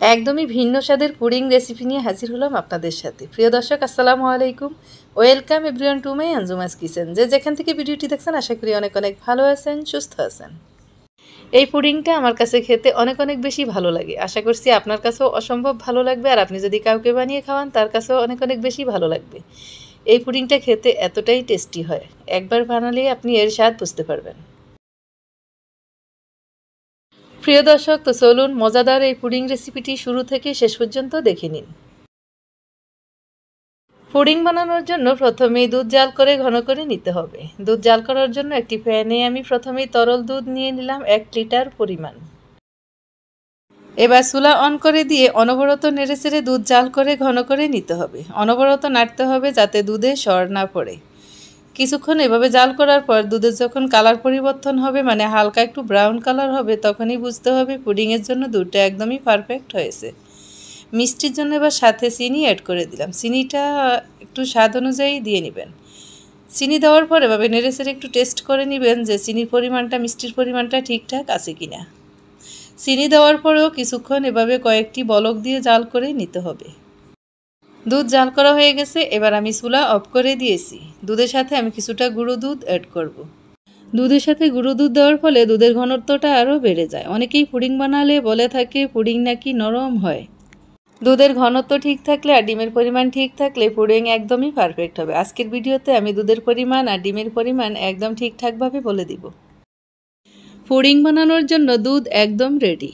একদমই ভিন্ন স্বাদের পুডিং রেসিপি নিয়ে হাজির হলাম আপনাদের সাথে। প্রিয় দর্শক, আসসালামু আলাইকুম। Welcome everyone to my Anjuma's kitchen. যেখান থেকে ভিডিওটি দেখছেন আশা করি অনেক অনেক ভালো আছেন, সুস্থ আছেন। এই পুডিংটা আমার কাছে খেতে অনেক অনেক বেশি ভালো লাগে। আশা করছি আপনার কাছেও অসম্ভব ভালো লাগবে, আর আপনি যদি কাউকে বানিয়ে খাওয়ান তার কাছেও অনেক অনেক বেশি ভালো লাগবে। এই পুডিংটা খেতে এতটাই টেস্টি হয়, একবার বানালেই আপনি এর স্বাদ বুঝতে পারবেন। প্রিয় দর্শক, তো চলুন মজাদার এই পুডিং রেসিপিটি শুরু থেকে শেষ পর্যন্ত দেখে নিন। পুডিং বানানোর জন্য প্রথমেই দুধ জাল করে ঘন করে নিতে হবে। দুধ জাল করার জন্য একটি প্যানে আমি প্রথমেই তরল দুধ নিয়ে নিলাম 1 লিটার পরিমাণ। এবার চুলা অন করে দিয়ে অনবরত নেড়েচেড়ে দুধ জাল করে ঘন করে নিতে হবে। অনবরত নাড়তে হবে যাতে দুধে সর না পড়ে। কিছুক্ষণ এভাবে জাল করার পর দুধের যখন কালার পরিবর্তন হবে, মানে হালকা একটু ব্রাউন কালার হবে, তখনই বুঝতে হবে পুডিংয়ের জন্য দুধটা একদমই পারফেক্ট হয়েছে। মিষ্টির জন্য এবার সাথে চিনি অ্যাড করে দিলাম। চিনিটা একটু স্বাদ অনুযায়ী দিয়ে নেবেন। চিনি দেওয়ার পর এভাবে নেড়েচেড়ে একটু টেস্ট করে নেবেন যে চিনির পরিমাণটা, মিষ্টির পরিমাণটা ঠিকঠাক আছে কিনা। চিনি দেওয়ার পরেও কিছুক্ষণ এভাবে কয়েকটি বলক দিয়ে জাল করে নিতে হবে। দুধ জাল করা হয়ে গেছে, এবার আমি চুলা অফ করে দিয়েছি। দুধের সাথে আমি কিছুটা গুঁড়ো দুধ অ্যাড করব। দুধের সাথে গুঁড়ো দুধ দেওয়ার ফলে দুধের ঘনত্বটা আরও বেড়ে যায়। অনেকেই পুডিং বানালে বলে থাকে পুডিং নাকি নরম হয়। দুধের ঘনত্ব ঠিক থাকলে আর ডিমের পরিমাণ ঠিক থাকলে পুডিং একদমই পারফেক্ট হবে। আজকের ভিডিওতে আমি দুধের পরিমাণ আর ডিমের পরিমাণ একদম ঠিকঠাকভাবে বলে দিব। পুডিং বানানোর জন্য দুধ একদম রেডি।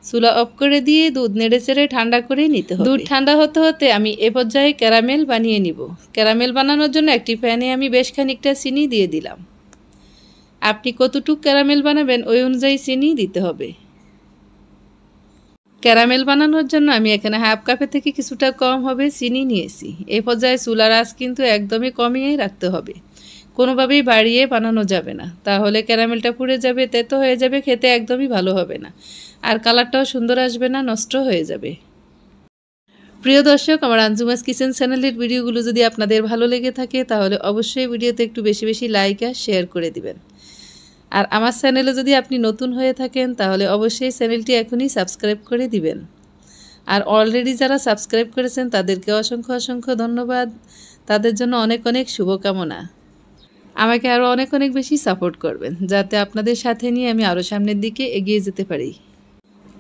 চুলা অফ করে দিয়ে দুধ নেড়েচেড়ে ঠান্ডা করে নিতে হবে। দুধ ঠান্ডা হতে হতে আমি এ পর্যায়ে ক্যারামেল বানিয়ে নিব। ক্যারামেল বানানোর জন্য একটি প্যানে আমি বেশ খানিকটা চিনি দিয়ে দিলাম। আপনি কতটুকু ক্যারামেল বানাবেন ওই অনুযায়ী চিনি দিতে হবে। ক্যারামেল বানানোর জন্য আমি এখানে হাফ কাপের থেকে কিছুটা কম হবে চিনি নিয়েছি। এই পর্যায়ে চুলার আঁচ কিন্তু একদমই কমিয়েই রাখতে হবে, কোনোভাবেই বাড়িয়ে বানানো যাবে না, তাহলে ক্যারামেলটা পুড়ে যাবে, তেতো হয়ে যাবে, খেতে একদমই ভালো হবে না, আর কালারটাও সুন্দর আসবে না, নষ্ট হয়ে যাবে। প্রিয় দর্শক, আমার আঞ্জুমাস কিচেন চ্যানেলের ভিডিওগুলো যদি আপনাদের ভালো লেগে থাকে তাহলে অবশ্যই ভিডিওতে একটু বেশি বেশি লাইক আর শেয়ার করে দিবেন। আর আমার চ্যানেলে যদি আপনি নতুন হয়ে থাকেন তাহলে অবশ্যই চ্যানেলটি এখনই সাবস্ক্রাইব করে দিবেন। আর অলরেডি যারা সাবস্ক্রাইব করেছেন তাদেরকে অসংখ্য অসংখ্য ধন্যবাদ। তাদের জন্য অনেক অনেক শুভকামনা। আমাকে আরও অনেক অনেক বেশি সাপোর্ট করবেন যাতে আপনাদের সাথে নিয়ে আমি আরও সামনের দিকে এগিয়ে যেতে পারি।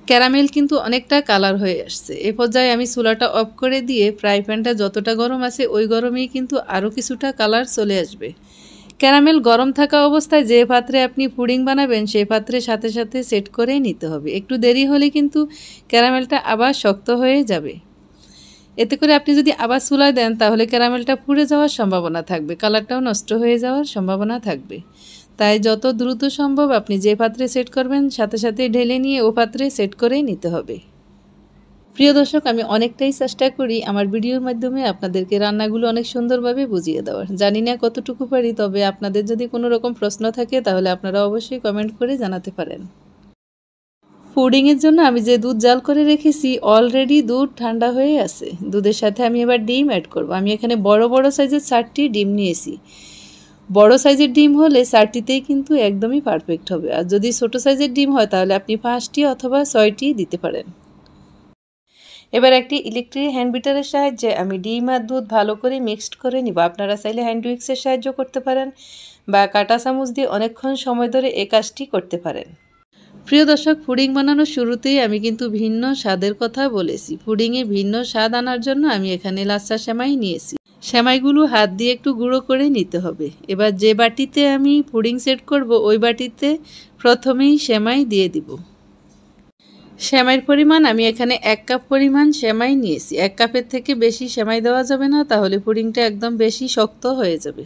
ক্যারামেল কিন্তু অনেকটা কালার হয়ে আসছে। এ পর্যায়ে আমি চুলাটা অফ করে দিয়ে ফ্রাই প্যানটা যতটা গরম আছে ওই গরমেই কিন্তু আরও কিছুটা কালার চলে আসবে। ক্যারামেল গরম থাকা অবস্থায় যে পাত্রে আপনি পুডিং বানাবেন সেই পাত্রের সাথে সাথে সেট করেই নিতে হবে। একটু দেরি হলে কিন্তু ক্যারামেলটা আবার শক্ত হয়ে যাবে। এতে করে আপনি যদি আবার চুলায় দেন তাহলে ক্যারামেলটা পুড়ে যাওয়ার সম্ভাবনা থাকবে, কালারটাও নষ্ট হয়ে যাওয়ার সম্ভাবনা থাকবে। তাই যত দ্রুত সম্ভব আপনি যে পাত্রে সেট করবেন সাথে সাথে ঢেলে নিয়ে ও পাত্রে সেট করেই নিতে হবে। প্রিয় দর্শক, আমি অনেকটাই চেষ্টা করি আমার ভিডিওর মাধ্যমে আপনাদেরকে রান্নাগুলো অনেক সুন্দরভাবে বুঝিয়ে দেওয়ার। জানি না কতটুকু পারি, তবে আপনাদের যদি কোনো রকম প্রশ্ন থাকে তাহলে আপনারা অবশ্যই কমেন্ট করে জানাতে পারেন। পুডিংয়ের জন্য আমি যে দুধ জাল করে রেখেছি অলরেডি দুধ ঠান্ডা হয়ে আছে। দুধের সাথে আমি এবার ডিম অ্যাড করব। আমি এখানে বড় বড় সাইজের 4টি ডিম নিয়েছি। বড় সাইজের ডিম হলে 4টিতেই কিন্তু একদমই পারফেক্ট হবে, আর যদি ছোট সাইজের ডিম হয় তাহলে আপনি 5টি অথবা 6টি দিতে পারেন। এবার একটি ইলেকট্রিক হ্যান্ড বিটারের সাহায্যে আমি ডিম আর দুধ ভালো করে মিক্সড করে নিব। আপনারা চাইলে হ্যান্ড উইক্সের সাহায্য করতে পারেন বা কাঁটা চামচ দিয়ে অনেকক্ষণ সময় ধরে এই কাজটি করতে পারেন। প্রিয় দর্শক, পুডিং বানানোর শুরুতেই আমি কিন্তু ভিন্ন স্বাদের কথা বলেছি। পুডিংয়ে ভিন্ন স্বাদ আনার জন্য আমি এখানে লাচ্ছা সেমাই নিয়েছি। সেমাইগুলো হাত দিয়ে একটু গুঁড়ো করে নিতে হবে। এবার যে বাটিতে আমি পুডিং সেট করব ওই বাটিতে প্রথমেই সেমাই দিয়ে দিব। সেমাইয়ের পরিমাণ আমি এখানে 1 কাপ পরিমাণ সেমাই নিয়েছি। 1 কাপের থেকে বেশি সেমাই দেওয়া যাবে না, তাহলে পুডিংটা একদম বেশি শক্ত হয়ে যাবে।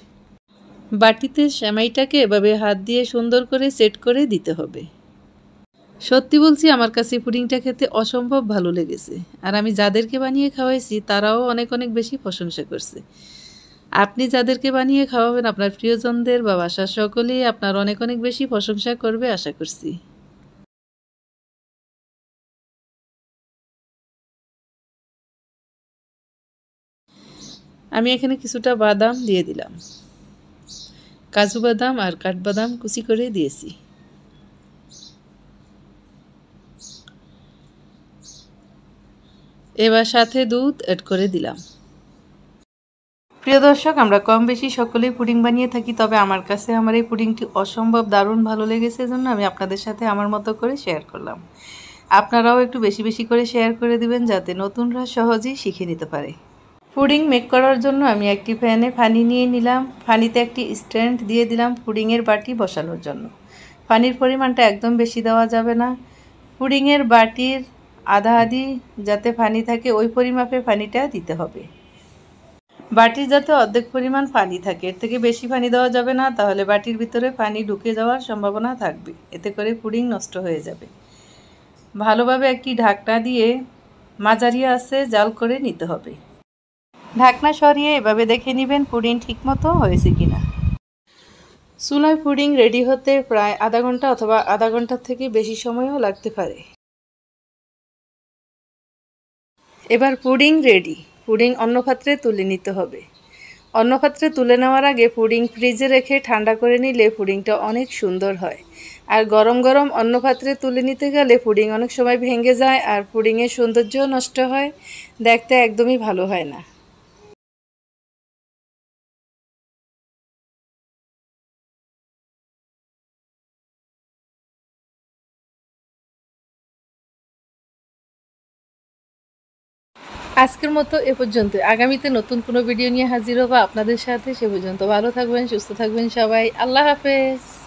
বাটিতে সেমাইটাকে এভাবে হাত দিয়ে সুন্দর করে সেট করে দিতে হবে। সত্যি বলছি, আমার কাছে পুডিংটা খেতে অসম্ভব ভালো লেগেছে, আর আমি যাদেরকে বানিয়ে খাওয়াইছি তারাও অনেক অনেক বেশি প্রশংসা করছে। আপনি যাদেরকে বানিয়ে খাওয়াবেন আপনার প্রিয়জনদের বা বাসার সকলেই আপনার অনেক অনেক বেশি প্রশংসা করবে আশা করছি। আমি এখানে কিছুটা বাদাম দিয়ে দিলাম, কাজু বাদাম আর কাঠবাদাম কুচি করে দিয়েছি। এবার সাথে দুধ অ্যাড করে দিলাম। প্রিয় দর্শক, আমরা কম বেশি সকলেই পুডিং বানিয়ে থাকি, তবে আমার কাছে আমার এই পুডিংটি অসম্ভব দারুণ ভালো লেগেছে, জন্য আমি আপনাদের সাথে আমার মতো করে শেয়ার করলাম। আপনারাও একটু বেশি বেশি করে শেয়ার করে দিবেন, যাতে নতুনরা সহজেই শিখে নিতে পারে। পুডিং মেক করার জন্য আমি একটি প্যানে পানি নিয়ে নিলাম। পানিতে একটি স্ট্যান্ড দিয়ে দিলাম পুডিংয়ের বাটি বসানোর জন্য। পানির পরিমাণটা একদম বেশি দেওয়া যাবে না। পুডিংয়ের বাটির আধা আধি যাতে পানি থাকে ওই পরিমাপে পানিটা দিতে হবে। বাটির যাতে অর্ধেক পরিমাণ পানি থাকে, এর থেকে বেশি পানি দেওয়া যাবে না, তাহলে বাটির ভিতরে পানি ঢুকে যাওয়ার সম্ভাবনা থাকবে, এতে করে পুডিং নষ্ট হয়ে যাবে। ভালোভাবে একটি ঢাকনা দিয়ে মাঝারি আঁচে জাল করে নিতে হবে। ঢাকনা সরিয়ে এভাবে দেখে নেবেন পুডিং ঠিকমতো হয়েছে কিনা। চুলায় পুডিং রেডি হতে প্রায় আধা ঘন্টা অথবা আধা ঘন্টার থেকে বেশি সময়ও লাগতে পারে। এবার পুডিং রেডি। পুডিং অন্য পাত্রে তুলে নিতে হবে। অন্য পাত্রে তুলে নেওয়ার আগে পুডিং ফ্রিজে রেখে ঠান্ডা করে নিলে পুডিংটা অনেক সুন্দর হয়। আর গরম গরম অন্য পাত্রে তুলে নিতে গেলে পুডিং অনেক সময় ভেঙে যায় আর পুডিংয়ের সৌন্দর্যও নষ্ট হয়, দেখতে একদমই ভালো হয় না। আজকের মতো এ পর্যন্ত। আগামীতে নতুন কোনো ভিডিও নিয়ে হাজির হবো আপনাদের সাথে। সে পর্যন্ত ভালো থাকবেন, সুস্থ থাকবেন সবাই। আল্লাহ হাফেজ।